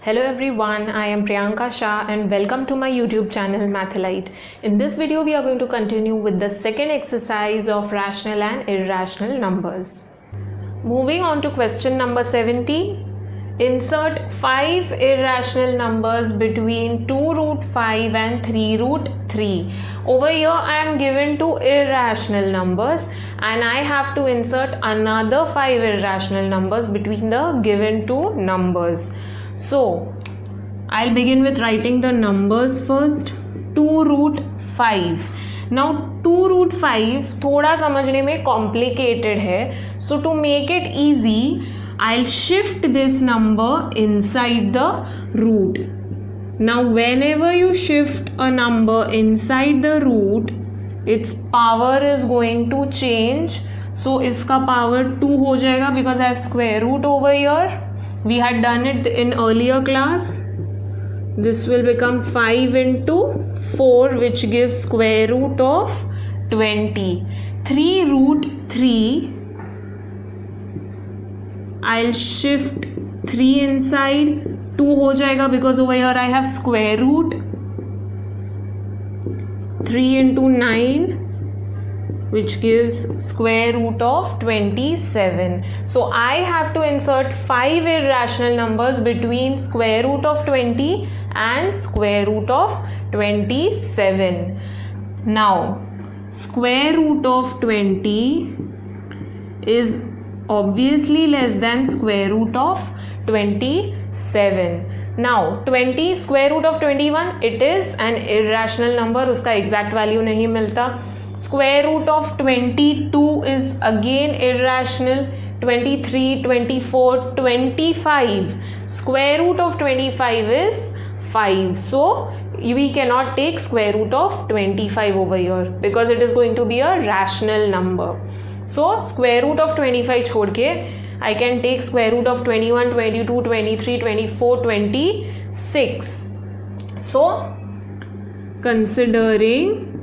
Hello everyone, I am Priyanka Shah and welcome to my YouTube channel Mathalite. In this video we are going to continue with the second exercise of rational and irrational numbers. Moving on to question number 17. Insert 5 irrational numbers between 2 root 5 and 3 root 3. Over here I am given 2 irrational numbers and I have to insert another 5 irrational numbers between the given 2 numbers. So I'll begin with writing the numbers first. 2 root 5. Now 2 root 5 थोड़ा समझने में complicated है. So to make it easy, I'll shift this number inside the root. Now whenever you shift a number inside the root, its power is going to change. So इसका power 2 हो जाएगा because I have square root over here. We had done it in earlier class. This will become 5 into 4, which gives square root of 20. 3 root 3. I'll shift 3 inside. 2 हो जाएगा because over here I have square root. 3 into 9, which gives square root of 27. So I have to insert 5 irrational numbers between square root of 20 and square root of 27. Now square root of 20 is obviously less than square root of 27. Now 20 square root of 21, it is an irrational number, उसका exact value नहीं मिलता. Square root of 22 is again irrational. 23, 24, 25. Square root of 25 is 5. So we cannot take square root of 25 over here because it is going to be a rational number. So square root of 25 छोड़ के I can take square root of 21, 22, 23, 24, 26. So considering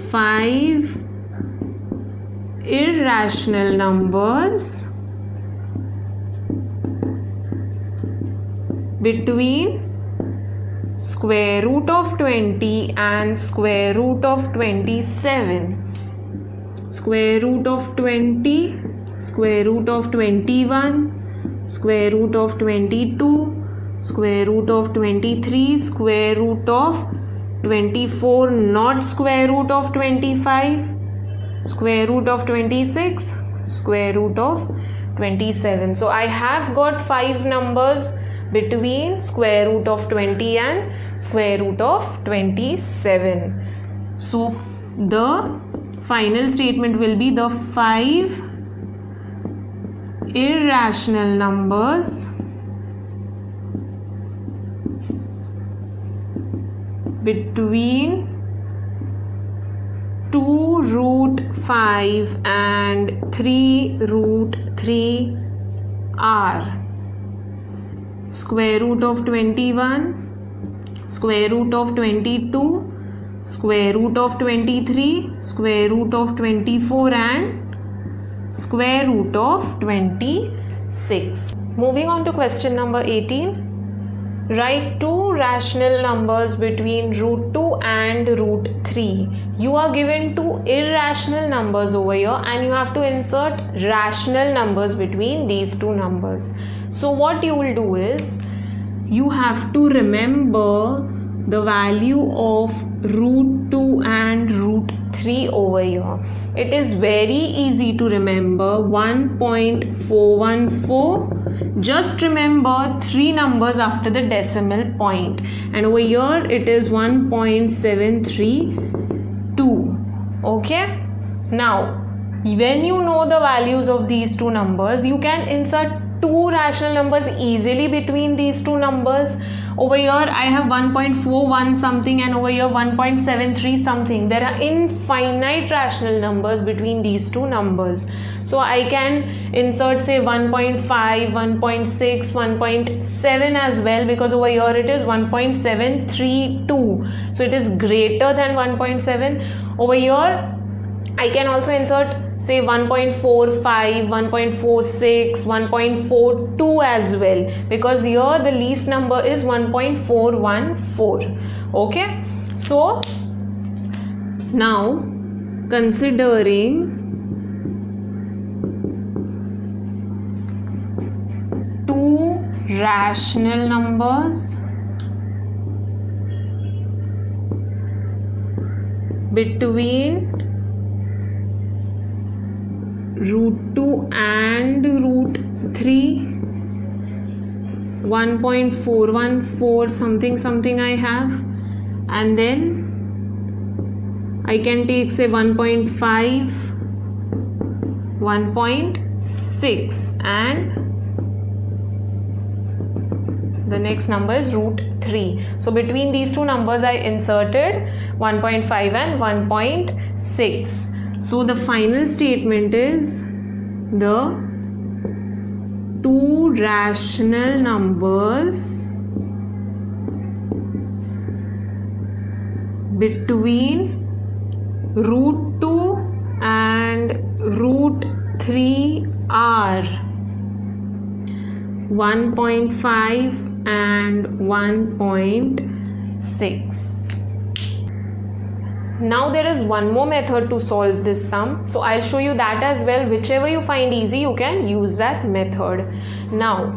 5 irrational numbers between square root of 20 and square root of 27. Square root of 20, square root of 21, square root of 22, square root of 23, square root of 24, not square root of 25, square root of 26, square root of 27. So I have got 5 numbers between square root of 20 and square root of 27. So the final statement will be the 5 irrational numbers between 2 root 5 and 3 root 3 are square root of 21, square root of 22, square root of 23, square root of 24 and square root of 26. Moving on to question number 18. Write 2 rational numbers between root 2 and root 3. You are given 2 irrational numbers over here and you have to insert rational numbers between these 2 numbers. So what you will do is, you have to remember the value of root 2 and root 3 over here. It is very easy to remember. 1.414. Just remember 3 numbers after the decimal point. And over here it is 1.732. Okay? Now, when you know the values of these 2 numbers, you can insert 2 rational numbers easily between these 2 numbers. Over here I have 1.41 something and over here 1.73 something. There are infinite rational numbers between these 2 numbers. So I can insert say 1.5, 1.6, 1.7 as well, because over here it is 1.732. So it is greater than 1.7. Over here I can also insert say 1.45, 1.46, 1.42 as well, because here the least number is 1.414. Okay, so now considering two rational numbers between root 2 and root 3, 1.414 something I have, and then I can take say 1.5, 1.6, and the next number is root 3. So between these two numbers I inserted 1.5 and 1.6. So the final statement is the two rational numbers between root 2 and root 3 are 1.5 and 1.6. Now there is one more method to solve this sum, so I'll show you that as well. Whichever you find easy, you can use that method. Now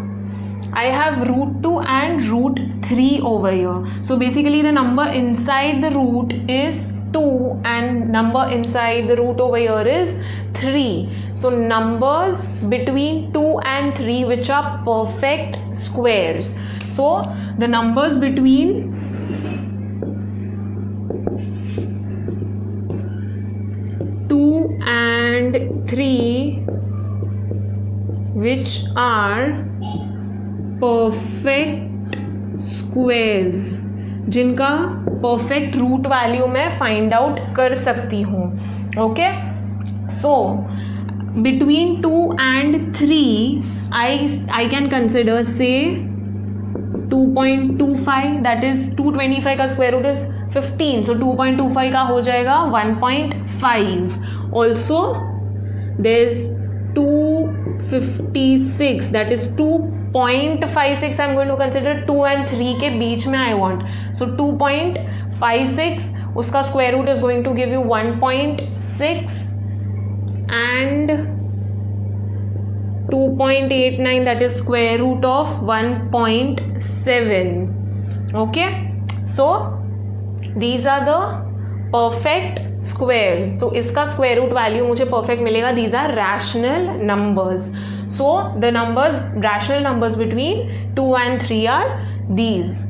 I have root 2 and root 3 over here. So basically the number inside the root is 2 and number inside the root over here is 3. So numbers between 2 and 3 which are perfect squares. So the numbers between 2 and 3 which are perfect squares, जिनका perfect root value मैं find out कर सकती हूँ. Okay, so between 2 and 3 I can consider say 2.25, that is 225 का square root is 15, so 2.25 का हो जाएगा 1.5. also there is 256, that is 2.56. I'm going to consider 2 and 3 के बीच में I want, so 2.56 उसका square root is going to give you 1.6 and 2.89, that is square root of 1.7. okay, so these are the perfect squares. तो इसका square root value मुझे perfect मिलेगा. these are rational numbers. so the numbers, rational numbers between 2 and 3 are these.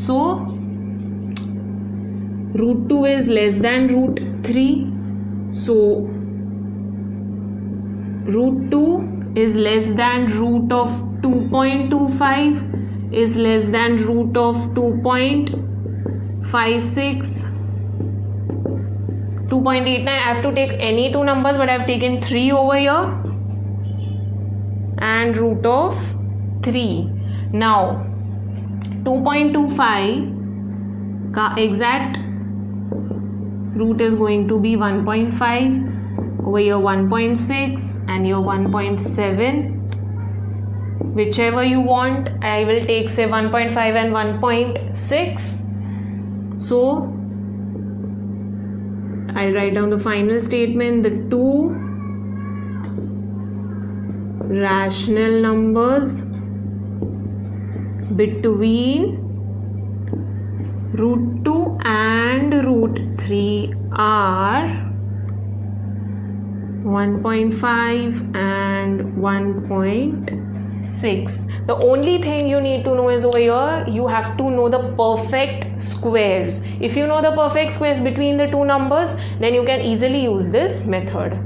so root 2 is less than root 3, so root 2 is less than root of 2.25 is less than root of 2.56, 2.89. I have to take any two numbers, but I have taken 3 over here and root of 3. now 2.25 का exact root is going to be 1.5, over here 1.6 and here 1.7, whichever you want. I will take say 1.5 and 1.6. so I'll write down the final statement. the two rational numbers between root 2 and root 3 are 1.5 and 1.6. the only thing you need to know is over here you have to know the perfect squares. if you know the perfect squares between the two numbers, then you can easily use this method.